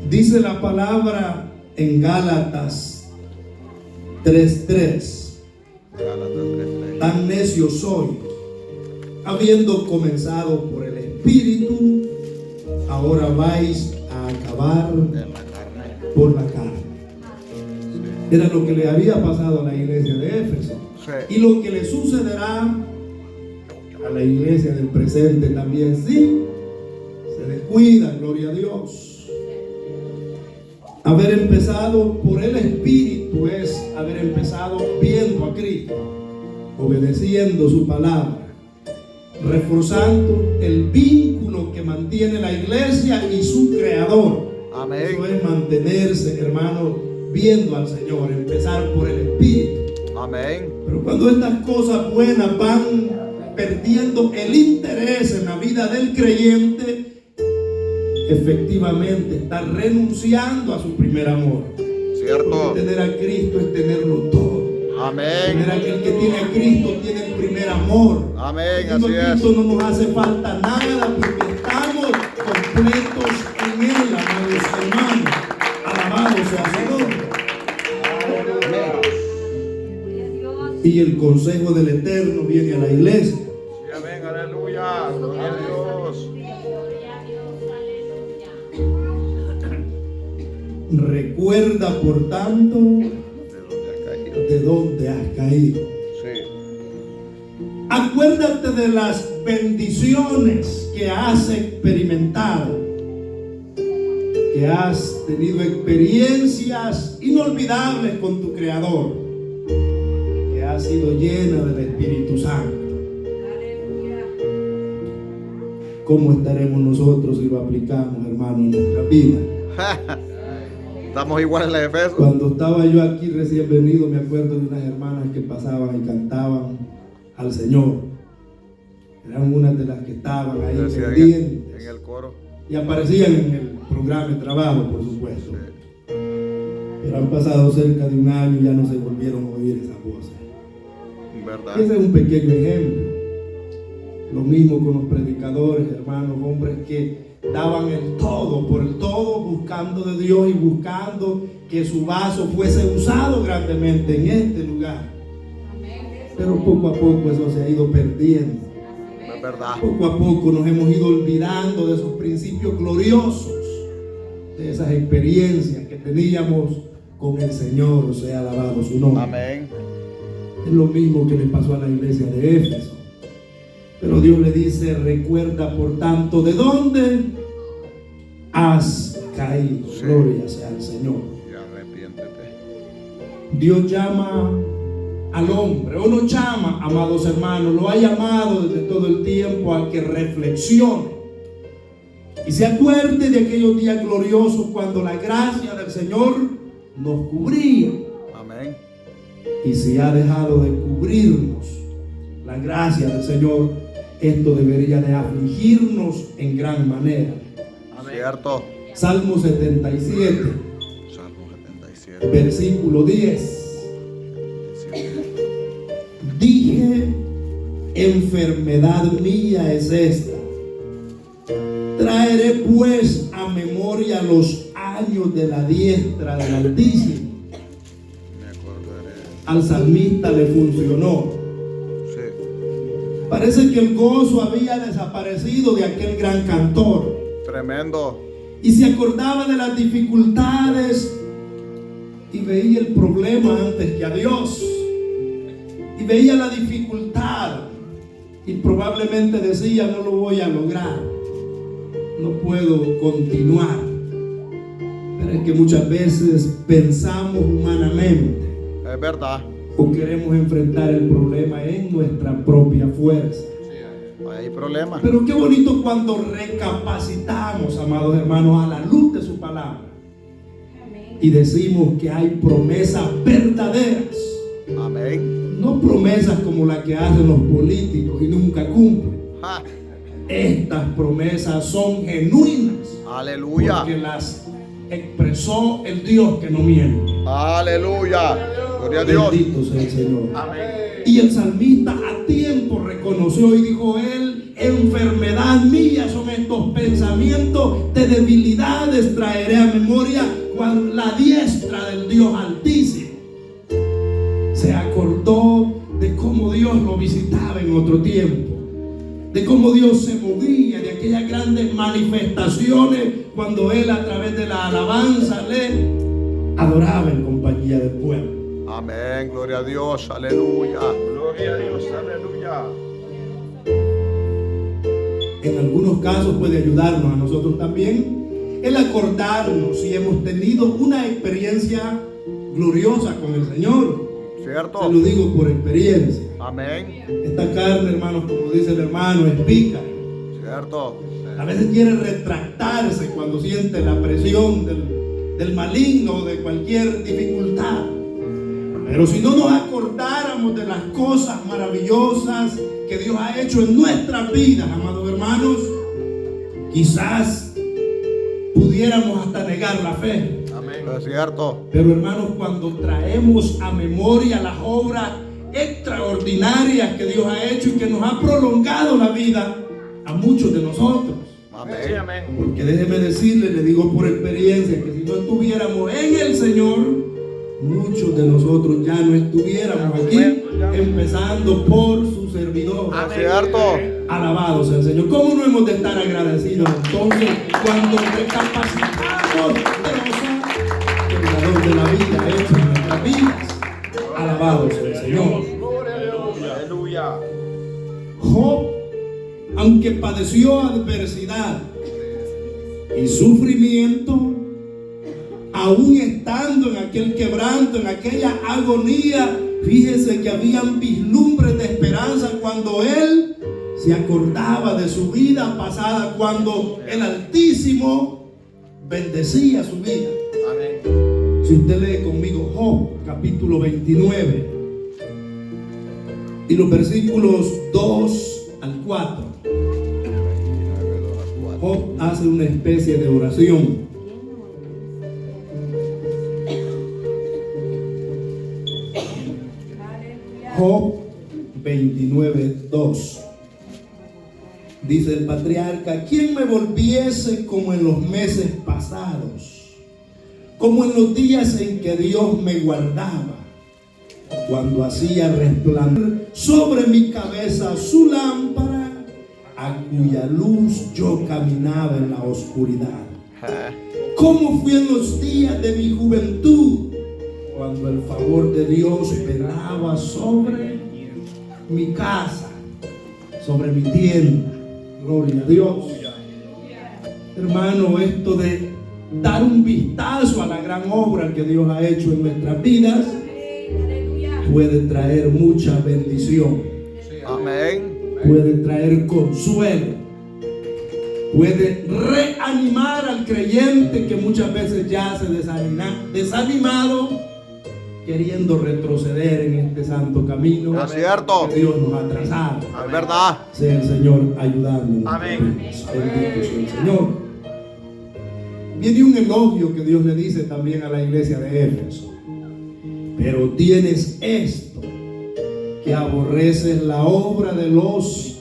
S1: Dice la palabra en Gálatas 3:3:
S4: Gálatas 3:3.
S1: tan necio soy, habiendo comenzado por el Espíritu, ahora vais a acabar
S4: En la carne.
S1: por la carne. Era lo que le había pasado a la iglesia de Éfeso.
S4: Sí.
S1: Y lo que le sucederá a la iglesia del presente también, sí, se descuida, gloria a Dios. Haber empezado por el Espíritu es haber empezado viendo a Cristo, obedeciendo su palabra, reforzando el vínculo que mantiene la iglesia y su creador.
S4: Amén.
S1: Eso es mantenerse, hermano, viendo al Señor, empezar por el Espíritu.
S4: Amén.
S1: Pero cuando estas cosas buenas van perdiendo el interés en la vida del creyente, efectivamente está renunciando a su primer amor.
S4: Cierto.
S1: Porque tener a Cristo es tenerlo todo.
S4: Amén.
S1: Tener a aquel que tiene a Cristo tiene el primer amor.
S4: Amén.
S1: Teniendo
S4: Así
S1: a
S4: es.
S1: Cristo no nos hace falta nada porque estamos completos en Él, amados hermanos. Alabado sea su nombre. Y el consejo del Eterno viene a la iglesia.
S4: Sí, amén. Aleluya. Gloria a Dios.
S1: Recuerda, por tanto,
S4: ¿De dónde has caído?
S1: de dónde has caído.
S4: Sí.
S1: Acuérdate de las bendiciones que has experimentado, que has tenido experiencias inolvidables con tu Creador, que has sido llena del Espíritu Santo. ¿Cómo estaremos nosotros si lo aplicamos, hermano, en nuestra vida?
S4: Estamos igual en la Efeso.
S1: Cuando estaba yo aquí recién venido, me acuerdo de unas hermanas que pasaban y cantaban al Señor. Eran unas de las que estaban ahí
S4: Decía
S1: pendientes
S4: en el coro.
S1: y aparecían en el programa de trabajo, por supuesto. Pero han pasado cerca de un año y ya no se volvieron a oír esas voces.
S4: ¿Verdad?
S1: Ese es un pequeño ejemplo. Lo mismo con los predicadores, hermanos, hombres que daban el todo por el todo, buscando de Dios y buscando que su vaso fuese usado grandemente en este lugar. Pero poco a poco eso se ha ido perdiendo.
S4: Es verdad.
S1: Poco a poco nos hemos ido olvidando de esos principios gloriosos, de esas experiencias que teníamos con el Señor, sea alabado su nombre.
S4: Amén.
S1: Es lo mismo que le pasó a la iglesia de Éfeso. Pero Dios le dice, recuerda por tanto de dónde has caído.
S4: Sí.
S1: Gloria sea al Señor.
S4: Y arrepiéntete.
S1: Dios llama al hombre, o nos llama, amados hermanos, lo ha llamado desde todo el tiempo a que reflexione Y se acuerde de aquellos días gloriosos cuando la gracia del Señor nos cubría.
S3: Amén.
S1: Y si ha dejado de cubrirnos la gracia del Señor, esto debería de afligirnos en gran manera.
S3: Cierto.
S1: Salmo 77,
S3: Salmo 77.
S1: versículo 10. Dije, enfermedad mía es esta. Traeré pues a memoria los años de la diestra del Altísimo.
S3: Me acordaré.
S1: Al salmista le funcionó.
S3: Sí.
S1: Parece que el gozo había desaparecido de aquel gran cantor.
S3: Tremendo.
S1: Y se acordaba de las dificultades y veía el problema antes que a Dios. Y veía la dificultad y probablemente decía, no lo voy a lograr, no puedo continuar. Pero es que muchas veces pensamos humanamente
S3: Es verdad.
S1: o queremos enfrentar el problema en nuestra propia fuerza.
S3: Hay problemas.
S1: Pero qué bonito cuando recapacitamos, amados hermanos, a la luz de su palabra y decimos que hay promesas verdaderas.
S3: Amén.
S1: No promesas como las que hacen los políticos y nunca cumplen.
S3: Ja.
S1: Estas promesas son genuinas
S3: Aleluya.
S1: porque las expresó el Dios que no miente.
S3: Aleluya. Gloria a Dios.
S1: Bendito sea el Señor.
S3: Amén.
S1: Y el salmista a tiempo reconoció y dijo él, enfermedad mía son estos pensamientos de debilidades, traeré a memoria cuando la diestra del Dios Altísimo. Se acordó de cómo Dios lo visitaba en otro tiempo, de cómo Dios se movía, de aquellas grandes manifestaciones cuando él a través de la alabanza le adoraba en compañía del pueblo.
S3: Amén. Gloria a Dios. Aleluya. Gloria a Dios. Aleluya.
S1: En algunos casos puede ayudarnos a nosotros también el acordarnos si hemos tenido una experiencia gloriosa con el Señor.
S3: Cierto.
S1: Se lo digo por experiencia.
S3: Amén.
S1: Esta carne, hermanos, como dice el hermano, es pícara.
S3: Cierto.
S1: A veces quiere retractarse cuando siente la presión del maligno o de cualquier dificultad. Pero si no nos acordáramos de las cosas maravillosas que Dios ha hecho en nuestras vidas, amados hermanos, quizás pudiéramos hasta negar la fe.
S3: Amén. Es cierto.
S1: Pero hermanos, cuando traemos a memoria las obras extraordinarias que Dios ha hecho y que nos ha prolongado la vida a muchos de nosotros.
S3: Amén. Amén.
S1: Porque déjeme decirle, le digo por experiencia, que si no estuviéramos en el Señor, muchos de nosotros ya no estuviéramos aquí, empezando por su servidor.
S3: Es cierto.
S1: Alabado sea el Señor. ¿Cómo no hemos de estar agradecidos entonces cuando recapacitamos de gozar que el dador de la vida ha hecho en nuestras vidas? Alabado sea el Señor.
S3: Aleluya.
S1: Job, aunque padeció adversidad y sufrimiento, aún estando en aquel quebranto, en aquella agonía, fíjese que habían vislumbres de esperanza cuando él se acordaba de su vida pasada, cuando el Altísimo bendecía su vida.
S3: Amén.
S1: Si usted lee conmigo Job, capítulo 29, y los versículos 2 al 4, Job hace una especie de oración. Job 29:2. Dice el patriarca: ¿quién me volviese como en los meses pasados, como en los días en que Dios me guardaba, cuando hacía resplandecer sobre mi cabeza su lámpara, a cuya luz yo caminaba en la oscuridad? ¿Cómo fui en los días de mi juventud, cuando el favor de Dios velaba sobre mi casa, sobre mi tienda? Gloria a Dios. Hermano, esto de dar un vistazo a la gran obra que Dios ha hecho en nuestras vidas puede traer mucha bendición.
S3: Amén.
S1: Puede traer consuelo. puede reanimar al creyente que muchas veces ya se desanimado, queriendo retroceder en este santo camino.
S3: Es cierto.
S1: Que Dios nos ha trazado.
S3: Es verdad.
S1: Sea el Señor ayudándonos.
S3: Amén.
S1: Bendito sea el Señor. Viene un elogio que Dios le dice también a la iglesia de Éfeso. Pero tienes esto, que aborreces la obra de los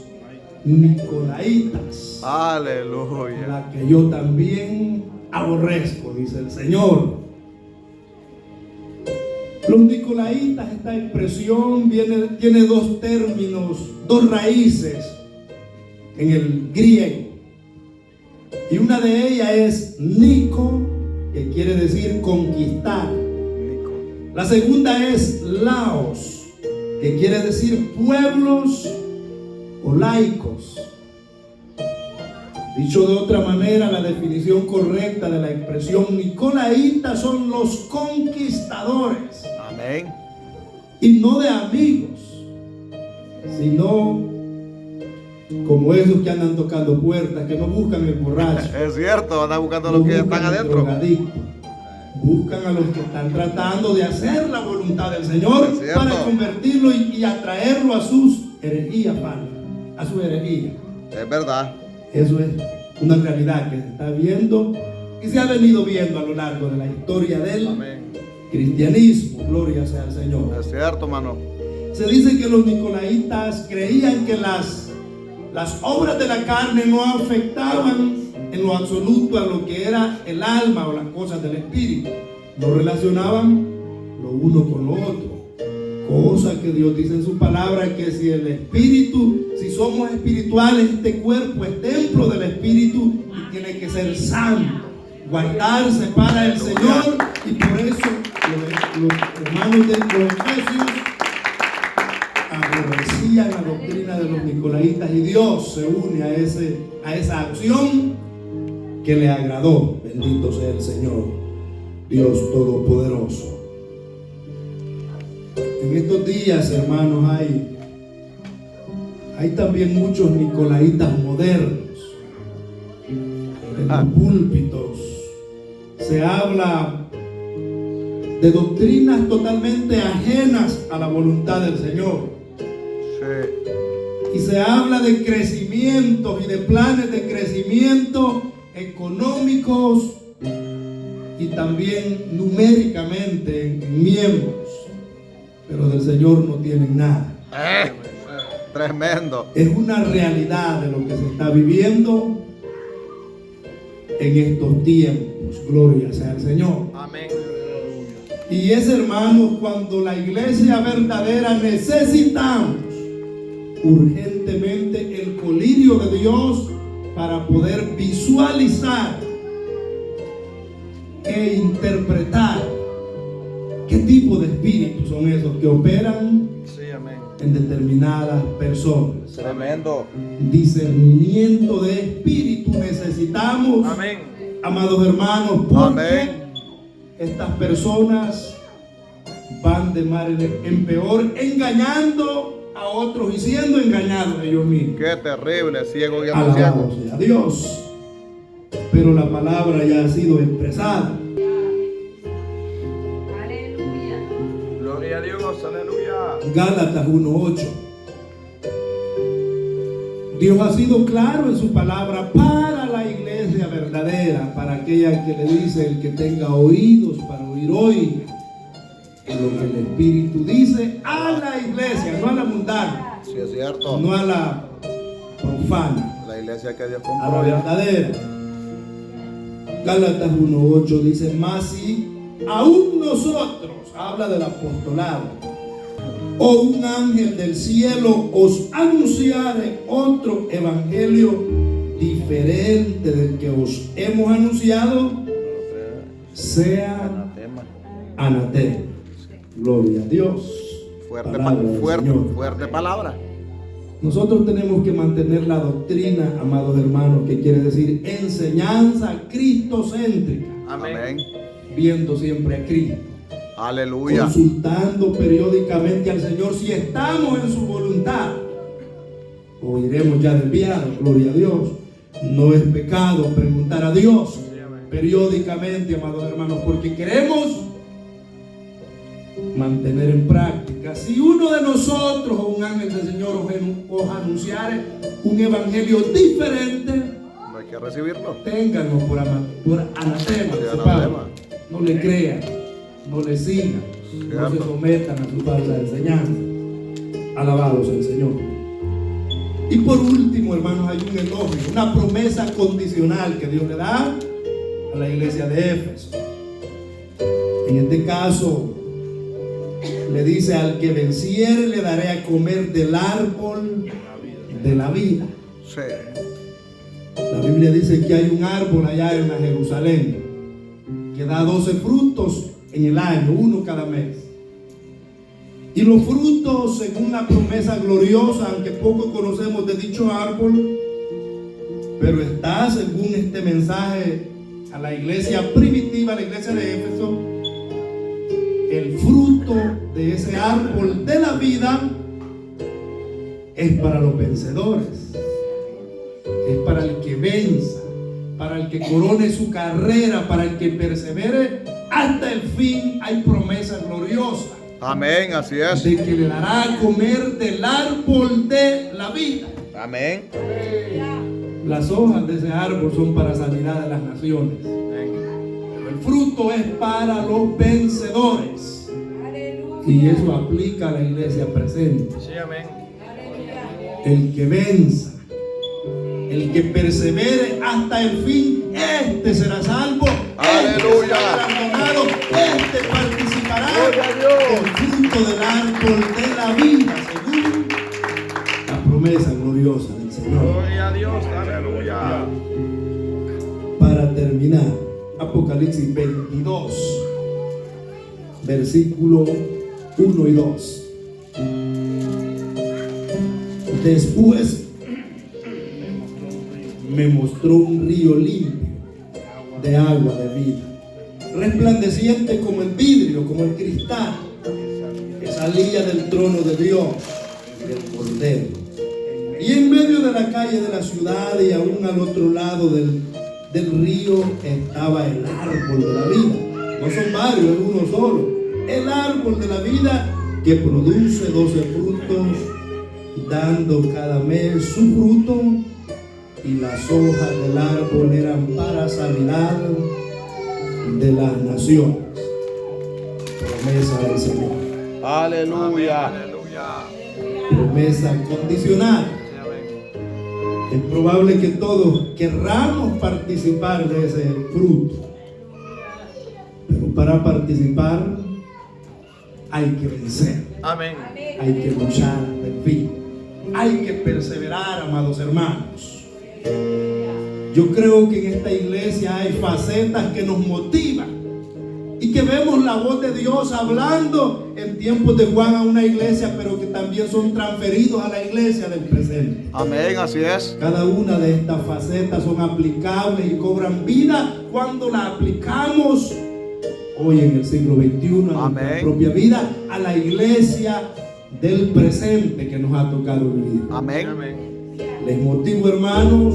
S1: Nicolaitas,
S3: Aleluya.
S1: la que yo también aborrezco, dice el Señor. Los Nicolaitas, esta expresión tiene dos términos, dos raíces en el griego. Y una de ellas es Nico, que quiere decir conquistar. La segunda es Laos, que quiere decir pueblos o laicos. Dicho de otra manera, la definición correcta de la expresión nicolaíta son los conquistadores.
S3: Amén.
S1: Y no de amigos, sino como esos que andan tocando puertas, que no buscan el borracho.
S3: Es cierto, andan buscando a los
S1: No
S3: que
S1: buscan
S3: están
S1: el
S3: adentro.
S1: drogadicto. Buscan a los que están tratando de hacer la voluntad del Señor
S3: Es cierto.
S1: para convertirlo y atraerlo a sus herejías, a su herejía.
S3: Es verdad.
S1: Eso es una realidad que se está viendo y se ha venido viendo a lo largo de la historia del
S3: Amén.
S1: cristianismo. Gloria sea al Señor.
S3: Es cierto, hermano.
S1: Se dice que los nicolaitas creían que las obras de la carne no afectaban en lo absoluto a lo que era el alma o las cosas del espíritu. No relacionaban lo uno con lo otro. Cosa que Dios dice en su palabra, que si el espíritu, si somos espirituales, este cuerpo es templo del espíritu y tiene que ser santo, guardarse para el Señor. Y por eso los hermanos de los Efesios aborrecían la doctrina de los nicolaitas y Dios se une a esa acción que le agradó. Bendito sea el Señor, Dios Todopoderoso. En estos días, hermanos, hay también muchos nicolaitas modernos. En los púlpitos se habla de doctrinas totalmente ajenas a la voluntad del Señor.
S3: Sí.
S1: Y se habla de crecimientos y de planes de crecimiento económicos y también numéricamente en miembros, pero del Señor no tienen nada.
S3: Tremendo.
S1: Es una realidad de lo que se está viviendo en estos tiempos. Gloria sea al Señor.
S3: Amén.
S1: Y es, hermanos, cuando la iglesia verdadera necesitamos urgentemente el colirio de Dios para poder visualizar e interpretar qué tipo de espíritus son esos que operan
S3: Sí, amén.
S1: en determinadas personas.
S3: Tremendo.
S1: Discernimiento de espíritu necesitamos,
S3: Amén.
S1: amados hermanos, porque
S3: Amén.
S1: estas personas van de mal en peor, engañando a otros y siendo engañados ellos mismos.
S3: Qué terrible, ciego y anciano.
S1: Alabado sea Dios. Pero la palabra ya ha sido expresada.
S2: Aleluya.
S3: Gloria a Dios, aleluya.
S1: Gálatas 1:8. Dios ha sido claro en su palabra para la iglesia verdadera, para aquella que le dice: el que tenga oídos para oír, oiga lo que el Espíritu dice a la iglesia, no a la mundana,
S3: Sí, es cierto.
S1: no a la profana,
S3: La iglesia que Dios
S1: a la
S3: compró.
S1: verdadera. Gálatas 1:8 dice: más si aún nosotros, habla del apostolado, o un ángel del cielo os anunciare otro evangelio diferente del que os hemos anunciado, sea anatema. Gloria a Dios.
S3: Fuerte,
S1: Palabra del
S3: fuerte,
S1: Señor.
S3: fuerte palabra.
S1: Nosotros tenemos que mantener la doctrina, amados hermanos, que quiere decir enseñanza cristocéntrica,
S3: Amén.
S1: viendo siempre a Cristo,
S3: Aleluya.
S1: consultando periódicamente al Señor si estamos en su voluntad o iremos ya desviados, gloria a Dios. No es pecado preguntar a Dios periódicamente, amados hermanos, porque queremos mantener en práctica. Si uno de nosotros o un ángel del Señor os anunciare un evangelio diferente,
S3: No hay que recibirlo.
S1: ténganlo por anatema.
S3: Sí,
S1: dice
S3: anatema.
S1: Pablo. No le crean, no le sigan, no se
S3: Cierto.
S1: sometan a su falsa enseñanza. Alabados el Señor. Y por último, hermanos, hay un elogio, una promesa condicional que Dios le da a la iglesia de Éfeso. En este caso, le dice: al que venciere le daré a comer del árbol de la vida.
S3: Sí.
S1: La Biblia dice que hay un árbol allá en la Jerusalén que da 12 frutos en el año, uno cada mes. Y los frutos, según la promesa gloriosa, aunque poco conocemos de dicho árbol, pero está, según este mensaje a la iglesia primitiva, a la iglesia de Éfeso, el fruto de ese árbol de la vida es para los vencedores, es para el que venza, para el que corone su carrera, para el que persevere hasta el fin. Hay promesa gloriosa
S3: Amén, así es.
S1: de que le dará a comer del árbol de la vida.
S3: Amén.
S1: Las hojas de ese árbol son para sanidad de las naciones, pero el fruto es para los vencedores. Y eso aplica a la iglesia presente.
S4: Sí, amén.
S1: El que venza, el que persevere hasta el fin, este será salvo.
S3: Aleluya.
S1: Este será galardonado, este participará
S3: Gloria a Dios.
S1: del fruto del árbol de la vida, según la promesa gloriosa del Señor.
S4: Gloria a Dios. Aleluya.
S1: Para terminar, Apocalipsis 22, versículo 1 y 2. Después me mostró un río limpio de agua de vida, resplandeciente como el vidrio, como el cristal, que salía del trono de Dios y del Cordero. Y en medio de la calle de la ciudad y aún al otro lado del río estaba el árbol de la vida. No son varios, es uno solo. El árbol de la vida, que produce 12 frutos, dando cada mes su fruto, y las hojas del árbol eran para sanidad de las naciones. Promesa del Señor.
S3: Aleluya.
S4: Aleluya.
S1: Promesa condicional.
S4: Sí, amén.
S1: Es probable que todos querramos participar de ese fruto, pero para participar hay que vencer,
S4: Amén.
S1: hay que luchar hasta el fin, hay que perseverar, amados hermanos. Yo creo que en esta iglesia hay facetas que nos motivan y que vemos la voz de Dios hablando en tiempos de Juan a una iglesia, pero que también son transferidos a la iglesia del presente.
S3: Amén, así es.
S1: Cada una de estas facetas son aplicables y cobran vida cuando la aplicamos hoy en el siglo XXI a nuestra
S3: Amén.
S1: propia vida, a la iglesia del presente que nos ha tocado vivir.
S3: Amén.
S4: Amén.
S1: Les motivo, hermanos,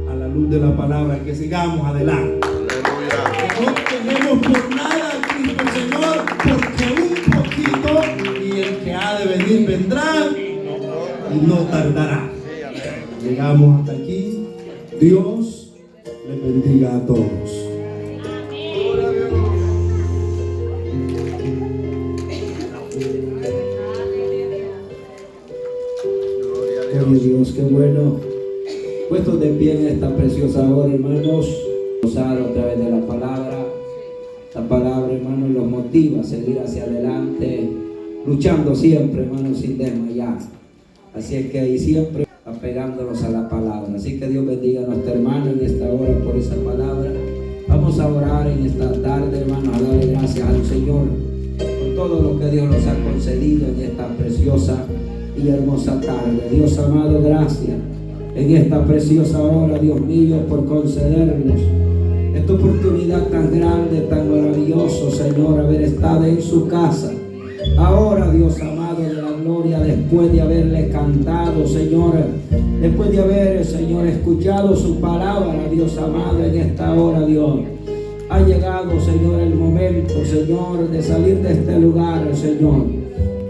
S1: a la luz de la palabra, que sigamos adelante.
S3: Aleluya.
S1: Que no tenemos por nada a Cristo el Señor, porque un poquito y el que ha de venir vendrá y no tardará. Llegamos hasta aquí. Dios les bendiga a todos.
S5: Gloria a Dios, qué bueno. Puestos de pie en esta preciosa hora, hermanos, gozar a través de la palabra. La palabra, hermanos, los motiva a seguir hacia adelante, luchando siempre, hermanos, sin desmayar. Así es que ahí siempre apegándonos a la palabra. Así que Dios bendiga a nuestro hermano en esta hora por esa palabra. Vamos a orar en esta tarde, hermanos, a darle gracias al Señor por todo lo que Dios nos ha concedido en esta preciosa y hermosa tarde. Dios amado, gracias en esta preciosa hora, Dios mío, por concedernos esta oportunidad tan grande, tan maravilloso, Señor, haber estado en su casa. Ahora, Dios amado, de la gloria de después de haberle cantado, Señor, después de haber, Señor, escuchado su palabra, Dios amado, en esta hora, Dios, ha llegado, Señor, el momento, Señor, de salir de este lugar, Señor.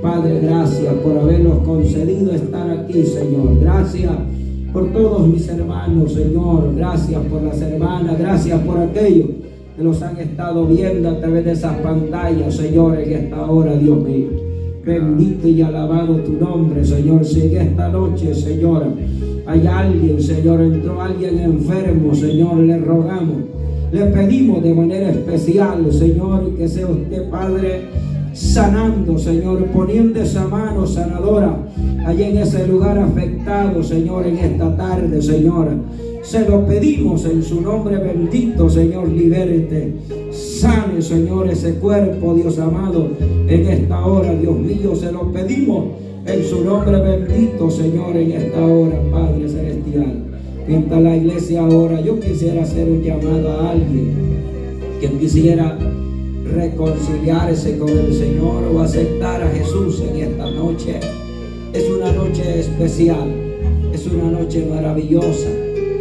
S5: Padre, gracias por habernos concedido estar aquí, Señor. Gracias por todos mis hermanos, Señor. Gracias por las hermanas, gracias por aquellos que los han estado viendo a través de esas pantallas, Señor, en esta hora, Dios mío. Bendito y alabado tu nombre, Señor. Si en esta noche, Señor, hay alguien, Señor, entró alguien enfermo, Señor, le rogamos, le pedimos de manera especial, Señor, que sea usted, Padre, sanando, Señor, poniendo esa mano sanadora allí en ese lugar afectado, Señor, en esta tarde, Señor. Se lo pedimos en su nombre bendito, Señor, libérate, sane, Señor, ese cuerpo, Dios amado, en esta hora, Dios mío, se lo pedimos en su nombre bendito, Señor, en esta hora, Padre Celestial. Mientras la iglesia ahora, yo quisiera hacer un llamado a alguien que quisiera reconciliarse con el Señor o aceptar a Jesús en esta noche. Es una noche especial, es una noche maravillosa.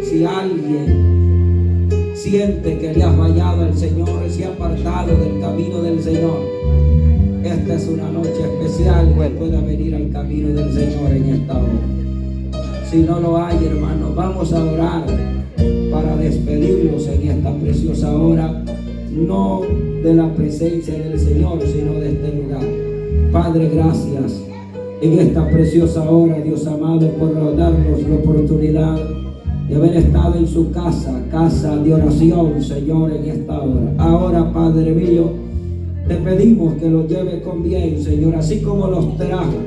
S5: Si alguien siente que le ha fallado al Señor, se ha apartado del camino del Señor, esta es una noche especial que pueda venir al camino del Señor en esta hora. Si no lo hay, hermanos, vamos a orar para despedirlos en esta preciosa hora, no de la presencia del Señor, sino de este lugar. Padre, gracias en esta preciosa hora, Dios amado, por darnos la oportunidad de haber estado en su casa de oración, Señor, en esta hora. Ahora, Padre mío, te pedimos que los lleve con bien, Señor, así como los trajo,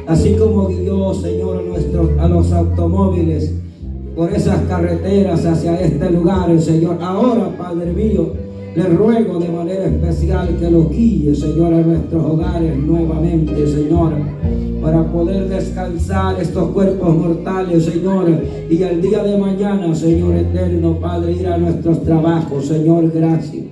S5: así como guió, Señor, a los automóviles por esas carreteras hacia este lugar, Señor. Ahora, Padre mío, le ruego de manera especial que los guíe, Señor, a nuestros hogares nuevamente, Señor, para poder descansar estos cuerpos mortales, Señor, y el día de mañana, Señor eterno, Padre, ir a nuestros trabajos, Señor, gracias.